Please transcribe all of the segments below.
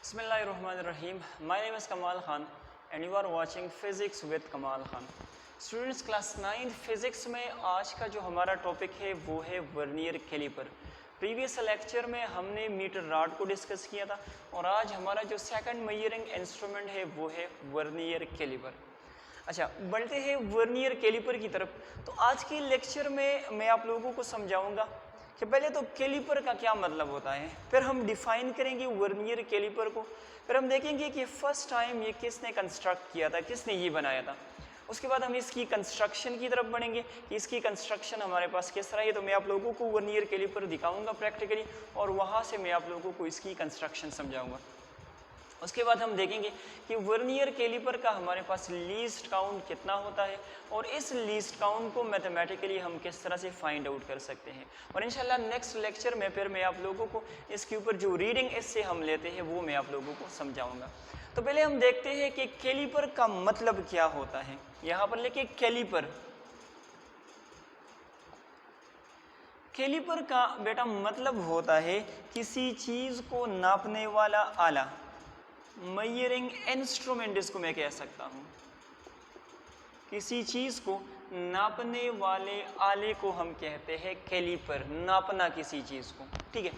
Bismillahirrahmanirrahim. My name is Kamal Khan and you are watching Physics with Kamal Khan. Students class 9 physics में आज का जो हमारा topic है वो है वर्नियर कैलिपर। प्रीवियस लेक्चर में हमने मीटर रॉड को डिस्कस किया था और आज हमारा जो सेकंड मेजरिंग इंस्ट्रूमेंट है वो है वर्नियर कैलिपर। अच्छा, बढ़ते हैं वर्नियर कैलिपर की तरफ। तो आज के लेक्चर में मैं आप लोगों को समझाऊंगा कि पहले तो कैलिपर का क्या मतलब होता है, फिर हम डिफाइन करेंगे वर्नियर कैलिपर को, फिर हम देखेंगे कि फर्स्ट टाइम ये किसने कंस्ट्रक्ट किया था, किसने ये बनाया था। उसके बाद हम इसकी कंस्ट्रक्शन की तरफ बढ़ेंगे कि इसकी कंस्ट्रक्शन हमारे पास किस तरह है। तो मैं आप लोगों को वर्नियर कैलिपर दिखाऊंगा प्रैक्टिकली और वहाँ से मैं आप लोगों को इसकी कंस्ट्रक्शन समझाऊंगा। उसके बाद हम देखेंगे कि वर्नियर कैलिपर का हमारे पास लीस्ट काउंट कितना होता है और इस लीस्ट काउंट को मैथमेटिकली हम किस तरह से फाइंड आउट कर सकते हैं। और इंशाल्लाह नेक्स्ट लेक्चर में फिर मैं आप लोगों को इसके ऊपर जो रीडिंग इससे हम लेते हैं वो मैं आप लोगों को समझाऊंगा। तो पहले हम देखते हैं कि कैलिपर का मतलब क्या होता है। यहाँ पर लिखे कैलिपर। कैलिपर का बेटा मतलब होता है किसी चीज़ को नापने वाला आला, मेजरिंग इंस्ट्रूमेंट इसको मैं कह सकता हूँ। किसी चीज़ को नापने वाले आले को हम कहते हैं कैलिपर, नापना किसी चीज़ को, ठीक है।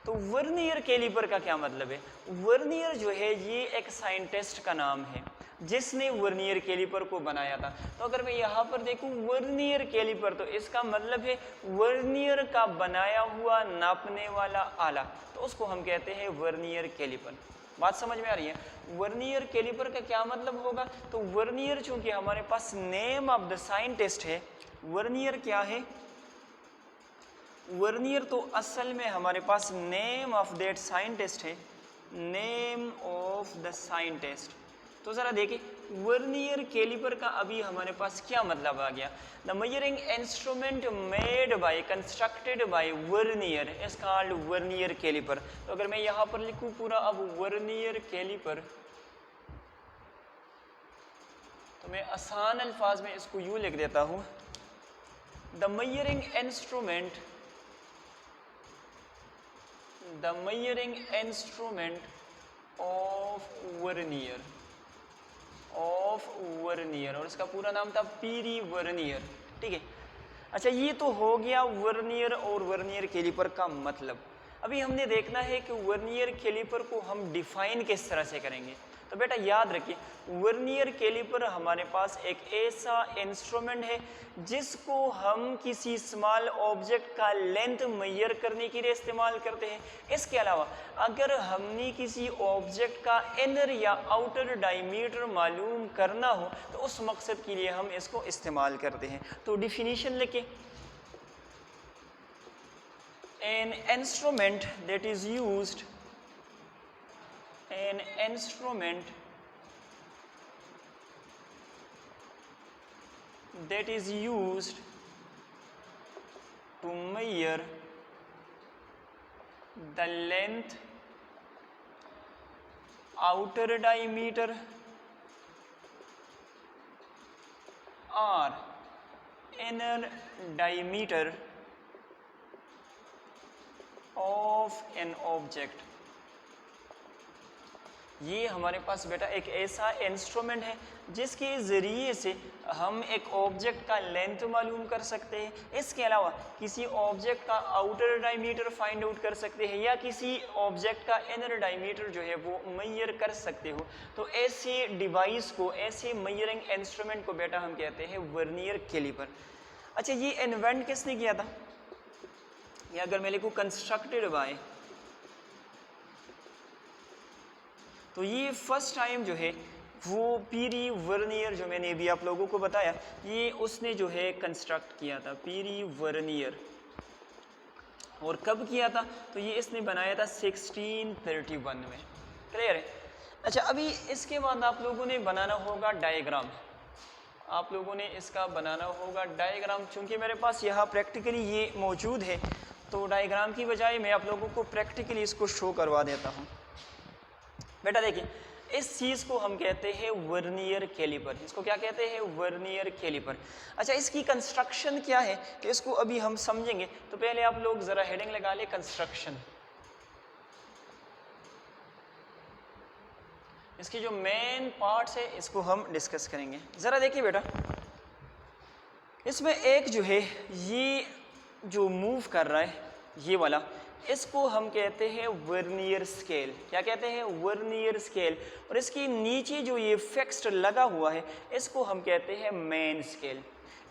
तो वर्नियर कैलिपर का क्या मतलब है? वर्नियर जो है ये एक साइंटिस्ट का नाम है जिसने वर्नियर कैलिपर को बनाया था। तो अगर मैं यहाँ पर देखूँ वर्नियर कैलिपर, तो इसका मतलब है वर्नियर का बनाया हुआ नापने वाला आला, तो उसको हम कहते हैं वर्नियर कैलिपर। बात समझ में आ रही है? वर्नियर कैलिपर का क्या मतलब होगा? तो वर्नियर चूंकि हमारे पास नेम ऑफ द साइंटिस्ट है, वर्नियर क्या है? वर्नियर तो असल में हमारे पास नेम ऑफ दैट साइंटिस्ट है, नेम ऑफ द साइंटिस्ट। तो ज़रा देखिए वर्नियर कैलिपर का अभी हमारे पास क्या मतलब आ गया। The measuring instrument made by constructed by vernier is called vernier calliper. तो अगर मैं यहाँ पर लिखूँ पूरा अब वर्नियर कैलिपर, तो मैं आसान अल्फाज में इसको यूँ लिख देता हूँ, the measuring instrument, the measuring instrument of vernier, of vernier, और इसका पूरा नाम था पीरी वर्नियर, ठीक है। अच्छा, ये तो हो गया वर्नियर और वर्नियर कैलिपर का मतलब। अभी हमने देखना है कि वर्नियर कैलिपर को हम डिफाइन किस तरह से करेंगे। तो बेटा याद रखिए वर्नियर कैलिपर हमारे पास एक ऐसा इंस्ट्रूमेंट है जिसको हम किसी स्मॉल ऑब्जेक्ट का लेंथ मेजर करने के लिए इस्तेमाल करते हैं। इसके अलावा अगर हमने किसी ऑब्जेक्ट का इनर या आउटर डायमीटर मालूम करना हो तो उस मकसद के लिए हम इसको इस्तेमाल करते हैं। तो डिफिनीशन लिखिए, an instrument that is used, an instrument that is used to measure the length, outer diameter or inner diameter of an object। ये हमारे पास बेटा एक ऐसा इंस्ट्रूमेंट है जिसके ज़रिए से हम एक ऑब्जेक्ट का लेंथ मालूम कर सकते हैं। इसके अलावा किसी ऑब्जेक्ट का आउटर डायमीटर फाइंड आउट कर सकते हैं या किसी ऑब्जेक्ट का इनर डायमीटर जो है वो मेजर कर सकते हो। तो ऐसे डिवाइस को, ऐसे मेजरिंग इंस्ट्रूमेंट को बेटा हम कहते हैं वर्नियर कैलिपर। अच्छा, ये इन्वेंट किसने किया था? या अगर मैं लिखूँ कंस्ट्रक्टेड बाय, तो ये फर्स्ट टाइम जो है वो पीरी वर्नियर, जो मैंने अभी आप लोगों को बताया, ये उसने जो है कंस्ट्रक्ट किया था, पीरी वर्नियर। और कब किया था? तो ये इसने बनाया था 1631 में। क्लियर है? अच्छा, अभी इसके बाद आप लोगों ने बनाना होगा डायग्राम, आप लोगों ने इसका बनाना होगा डायग्राम। चूँकि मेरे पास यहाँ प्रैक्टिकली ये मौजूद है तो डायग्राम की बजाय मैं आप लोगों को प्रैक्टिकली इसको शो करवा देता हूँ। बेटा देखिए इस चीज़ को हम कहते हैं वर्नियर कैलिपर। इसको क्या कहते हैं? Vernier calliper. अच्छा, इसकी कंस्ट्रक्शन क्या है कि इसको अभी हम समझेंगे। तो पहले आप लोग ज़रा हेडिंग लगा ले कंस्ट्रक्शन। इसकी जो मेन पार्ट्स है इसको हम डिस्कस करेंगे। ज़रा देखिए बेटा, इसमें एक जो है ये जो मूव कर रहा है ये वाला, इसको हम कहते हैं वर्नियर स्केल। क्या कहते हैं? Vernier scale. और इसकी नीचे जो ये फिक्स्ड लगा हुआ है इसको हम कहते हैं मेन स्केल।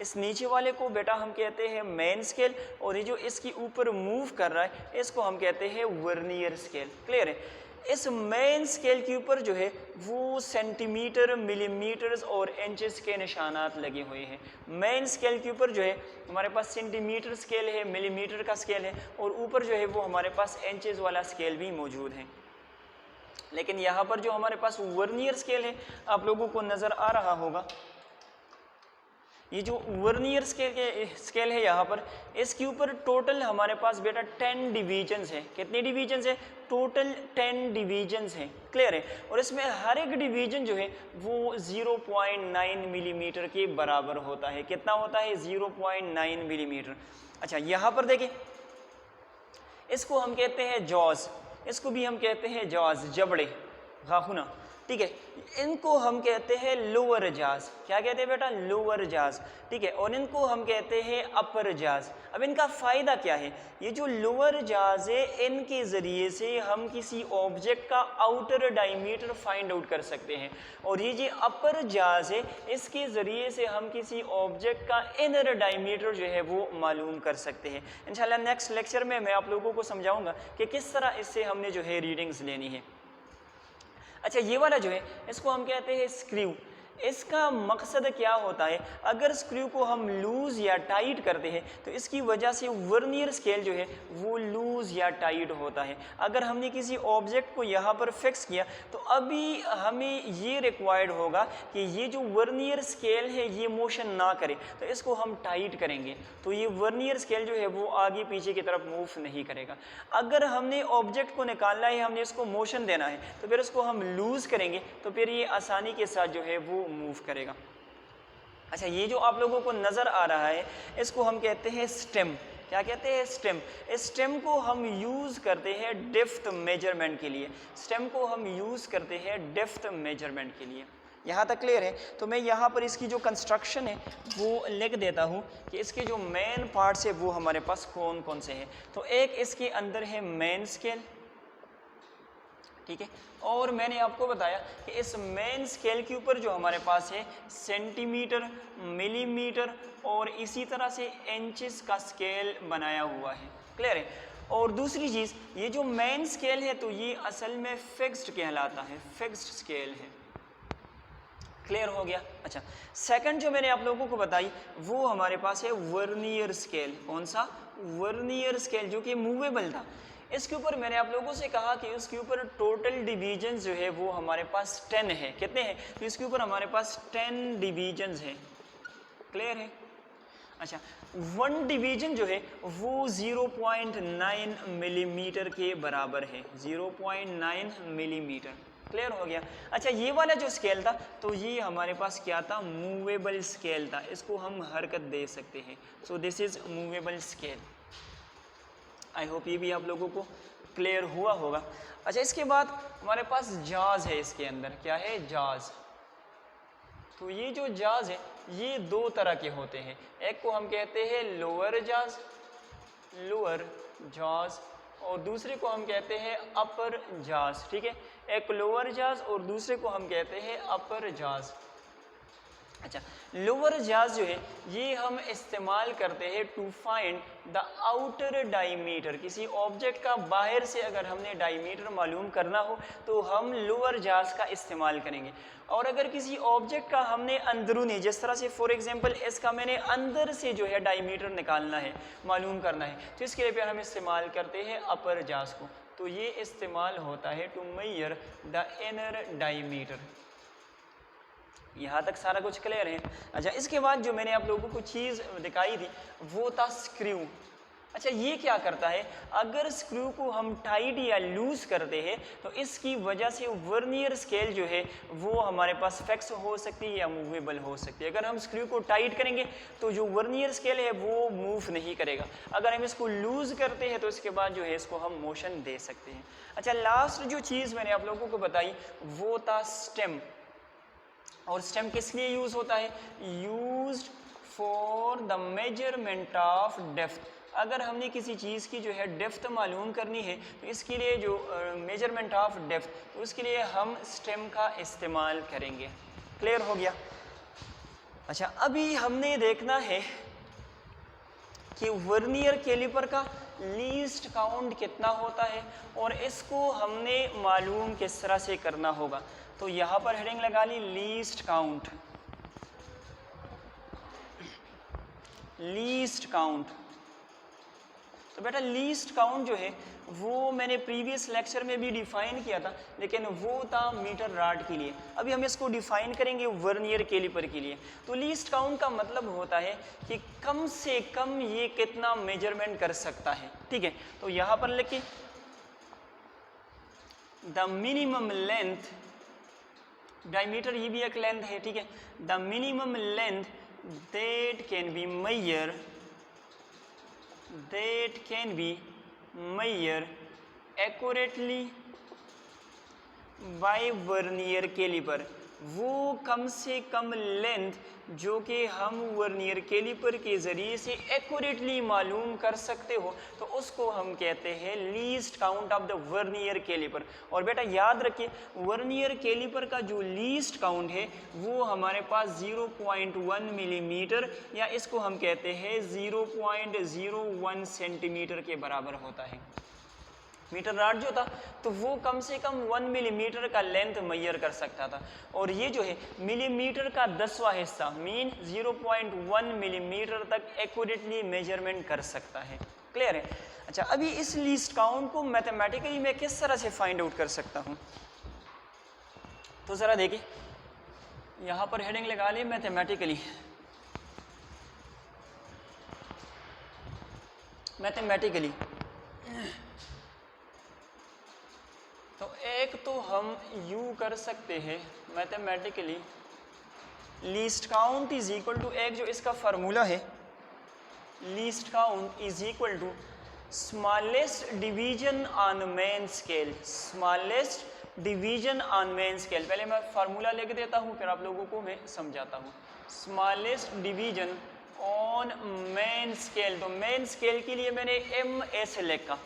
इस नीचे वाले को बेटा हम कहते हैं मेन स्केल, और ये जो इसके ऊपर मूव कर रहा है इसको हम कहते हैं वर्नियर स्केल। क्लियर है? इस मेन स्केल के ऊपर जो है वो सेंटीमीटर, मिलीमीटर्स और इंचेस के निशानात लगे हुए हैं। मेन स्केल के ऊपर जो है हमारे पास सेंटीमीटर स्केल है, मिलीमीटर का स्केल है, और ऊपर जो है वो हमारे पास इंचेस वाला स्केल भी मौजूद है। लेकिन यहाँ पर जो हमारे पास वर्नियर स्केल है, आप लोगों को नज़र आ रहा होगा, ये जो वर्नियर स्केल है यहाँ पर, इसके ऊपर टोटल हमारे पास बेटा 10 डिवीजन्स हैं। कितने डिवीजन्स हैं? टोटल 10 डिवीजन्स हैं। क्लियर है? और इसमें हर एक डिवीजन जो है वो 0.9 मिलीमीटर के बराबर होता है। कितना होता है? 0.9 मिलीमीटर। अच्छा, यहाँ पर देखिए, इसको हम कहते हैं जॉज, इसको भी हम कहते हैं जॉज, जबड़े, घाखुना। ठीक है, इनको हम कहते हैं लोअर जाज। क्या कहते हैं बेटा? लोअर जाज। ठीक है, और इनको हम कहते हैं अपर जाज। अब इनका फ़ायदा क्या है? ये जो लोअर जाज है, इनके ज़रिए से हम किसी ऑब्जेक्ट का आउटर डायमीटर फाइंड आउट कर सकते हैं, और ये जो अपर जाज है इसके ज़रिए से हम किसी ऑब्जेक्ट का इनर डायमीटर जो है वो मालूम कर सकते हैं। इंशाल्लाह नेक्स्ट लेक्चर में मैं आप लोगों को समझाऊंगा कि किस तरह इससे हमने जो है रीडिंग्स लेनी है। अच्छा, ये वाला जो है इसको हम कहते हैं स्क्रू। इसका मकसद क्या होता है? अगर स्क्रू को हम लूज़ या टाइट करते हैं तो इसकी वजह से वर्नियर स्केल जो है वो लूज़ या टाइट होता है। अगर हमने किसी ऑब्जेक्ट को यहाँ पर फिक्स किया तो अभी हमें ये रिक्वायर्ड होगा कि ये जो वर्नियर स्केल है ये मोशन ना करे, तो इसको हम टाइट करेंगे तो ये वर्नियर स्केल जो है वो आगे पीछे की तरफ मूव नहीं करेगा। अगर हमने ऑब्जेक्ट को निकालना है, हमने इसको मोशन देना है, तो फिर इसको हम लूज़ करेंगे तो फिर ये आसानी के साथ जो है वो मूव करेगा। अच्छा, ये जो आप लोगों को नज़र आ रहा है इसको हम कहते हैं स्टेम। क्या कहते हैं? स्टेम। इस स्टेम को हम यूज़ करते हैं डेप्थ मेजरमेंट के लिए। स्टेम को हम यूज़ करते हैं डेप्थ मेजरमेंट के लिए। यहाँ तक क्लियर है? तो मैं यहाँ पर इसकी जो कंस्ट्रक्शन है वो लिख देता हूँ कि इसके जो मेन पार्ट्स है वो हमारे पास कौन कौन से हैं। तो एक इसके अंदर है मेन स्केल, ठीक है, और मैंने आपको बताया कि इस मेन स्केल के ऊपर जो हमारे पास है सेंटीमीटर, मिलीमीटर और इसी तरह से इंचेस का स्केल बनाया हुआ है। क्लियर है? और दूसरी चीज़, ये जो मेन स्केल है तो ये असल में फिक्स्ड कहलाता है, फिक्स्ड स्केल है। क्लियर हो गया? अच्छा, सेकंड जो मैंने आप लोगों को बताई वो हमारे पास है वर्नियर स्केल। कौन सा? वर्नियर स्केल, जो कि मूवेबल था। इसके ऊपर मैंने आप लोगों से कहा कि उसके ऊपर टोटल डिवीजन जो है वो हमारे पास 10 है। कितने हैं? तो इसके ऊपर हमारे पास 10 डिवीजन्स हैं। क्लियर है? अच्छा, 1 डिवीजन जो है वो 0.9 मिलीमीटर के बराबर है, 0.9 मिलीमीटर। क्लियर हो गया? अच्छा, ये वाला जो स्केल था तो ये हमारे पास क्या था? मूवेबल स्केल था। इसको हम हरकत दे सकते हैं। So this is movable scale. I hope ये भी आप लोगों को क्लियर हुआ होगा। अच्छा, इसके बाद हमारे पास जाज है। इसके अंदर क्या है? जाज। तो ये जो जाज है ये 2 तरह के होते हैं। एक को हम कहते हैं लोअर जाज, लोअर जाज, और दूसरे को हम कहते हैं अपर जाज। ठीक है, एक लोअर जाज और दूसरे को हम कहते हैं अपर जाज। अच्छा, लोअर जाज जो है ये हम इस्तेमाल करते हैं to find the outer diameter. किसी ऑब्जेक्ट का बाहर से अगर हमने डायमीटर मालूम करना हो तो हम लोअर जाज का इस्तेमाल करेंगे। और अगर किसी ऑब्जेक्ट का हमने अंदरूनी, जिस तरह से फॉर एग्जांपल इसका मैंने अंदर से जो है डायमीटर निकालना है, मालूम करना है, तो इसके लिए फिर हम इस्तेमाल करते हैं अपर जाज को। तो ये इस्तेमाल होता है to measure the inner diameter. यहाँ तक सारा कुछ क्लियर है? अच्छा, इसके बाद जो मैंने आप लोगों को चीज़ दिखाई थी वो था स्क्रू। अच्छा, ये क्या करता है, अगर स्क्रू को हम टाइट या लूज करते हैं तो इसकी वजह से वर्नियर स्केल जो है वो हमारे पास फिक्स हो सकती है या मूवेबल हो सकती है। अगर हम स्क्रू को टाइट करेंगे तो जो वर्नियर स्केल है वो मूव नहीं करेगा। अगर हम इसको लूज करते हैं तो इसके बाद जो है इसको हम मोशन दे सकते हैं। अच्छा, लास्ट जो चीज़ मैंने आप लोगों को बताई वो था स्टेम। और स्टेम किस लिए यूज होता है, used for the measurement of depth. अगर हमने किसी चीज़ की जो है डेप्थ मालूम करनी है तो इसके लिए जो मेजरमेंट ऑफ डेप्थ, तो उसके लिए हम स्टेम का इस्तेमाल करेंगे। क्लियर हो गया। अच्छा, अभी हमने देखना है कि वर्नियर कैलिपर का लीस्ट काउंट कितना होता है और इसको हमने मालूम किस तरह से करना होगा। तो यहाँ पर हेडिंग लगा ली लीस्ट काउंट। लीस्ट काउंट, तो बेटा लीस्ट काउंट जो है वो मैंने प्रीवियस लेक्चर में भी डिफाइन किया था, लेकिन वो था मीटर राड के लिए। अभी हम इसको डिफाइन करेंगे वर्नियर कैलिपर के लिए। तो लीस्ट काउंट का मतलब होता है कि कम से कम ये कितना मेजरमेंट कर सकता है। ठीक है, तो यहाँ पर लिखिए द मिनिमम लेंथ, डायमीटर ये भी एक लेंथ है। ठीक है, the minimum length that can be measure, that can be measured accurately by vernier caliper। वो कम से कम लेंथ जो कि हम वर्नियर कैलिपर के ज़रिए से एक्यूरेटली मालूम कर सकते हो तो उसको हम कहते हैं least count of the vernier caliper. और बेटा याद रखिए वर्नियर कैलिपर का जो लीस्ट काउंट है वो हमारे पास 0.1 मिलीमीटर या इसको हम कहते हैं 0.01 सेंटीमीटर के बराबर होता है। मीटर राड जो था तो वो कम से कम 1 मिलीमीटर का लेंथ मेजर कर सकता था, और ये जो है मिलीमीटर का 10वां हिस्सा मीन 0.1 मिलीमीटर तक एक्यूरेटली मेजरमेंट कर सकता है। क्लियर है। अच्छा, अभी इस लीस्ट काउंट को मैथमेटिकली मैं किस तरह से फाइंड आउट कर सकता हूँ, तो ज़रा देखिए यहाँ पर हेडिंग लगा ली मैथमेटिकली। मैथमेटिकली तो एक तो हम यू कर सकते हैं mathematically least count is equal to, एक जो इसका फार्मूला है least count is equal to smallest division on main scale. Smallest division on main scale, पहले मैं फार्मूला लिख देता हूँ फिर आप लोगों को मैं समझाता हूँ। Smallest division on main scale, तो मेन स्केल के लिए मैंने MS लिखा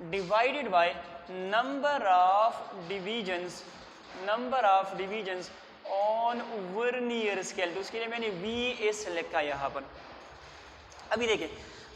divided by number of divisions on vernier scale, तो उसके लिए मैंने VS लिखा यहाँ पर। अभी देखिए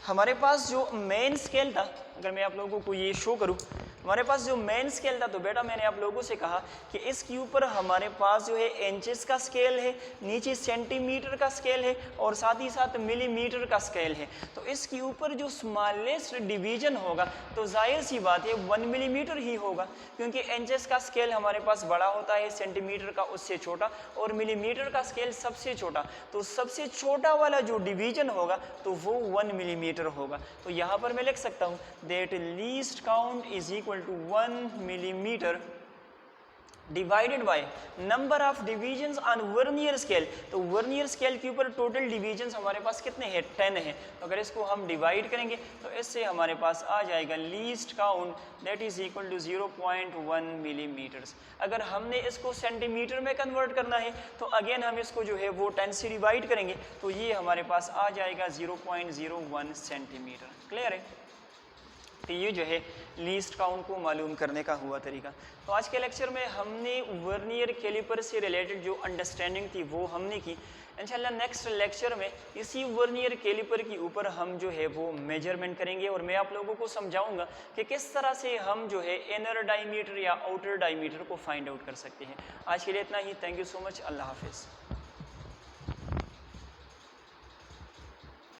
हमारे पास जो मेन स्केल था, अगर मैं आप लोगों को ये शो करूँ, हमारे पास जो मेन स्केल था तो बेटा मैंने आप लोगों से कहा कि इसके ऊपर हमारे पास जो है इंचेस का स्केल है, नीचे सेंटीमीटर का स्केल है और साथ ही साथ मिलीमीटर का स्केल है। तो इसके ऊपर जो स्मॉलेस्ट डिवीजन होगा तो जाहिर सी बात है 1 मिलीमीटर ही होगा, क्योंकि इंचेस का स्केल हमारे पास बड़ा होता है, सेंटीमीटर का उससे छोटा और मिलीमीटर का स्केल सबसे छोटा। तो सबसे छोटा वाला जो डिवीजन होगा तो वो 1 मिलीमीटर होगा। तो यहाँ पर मैं लिख सकता हूँ that least count is equal to 1 millimeter divided by number of divisions on vernier scale। तो वर्नियर स्केल के ऊपर टोटल डिवीजन्स हमारे पास कितने हैं, 10 हैं। तो अगर इसको हम डिवाइड करेंगे तो इससे हमारे पास आ जाएगा least count that is equal to 0.1 millimetres. अगर हमने इसको सेंटीमीटर में कन्वर्ट करना है तो अगेन हम इसको जो है वो 10 से डिवाइड करेंगे तो ये हमारे पास आ जाएगा 0.01 सेंटीमीटर। क्लियर है। तो ये जो है लीस्ट काउंट को मालूम करने का हुआ तरीका। तो आज के लेक्चर में हमने वर्नियर कैलिपर से रिलेटेड जो अंडरस्टैंडिंग थी वो हमने की। इंशाल्लाह नेक्स्ट लेक्चर में इसी वर्नियर कैलिपर के ऊपर हम जो है वो मेजरमेंट करेंगे और मैं आप लोगों को समझाऊंगा कि किस तरह से हम जो है इनर डायमीटर या आउटर डायमीटर को फाइंड आउट कर सकते हैं। आज के लिए इतना ही। Thank you so much. अल्लाह हाफिज़।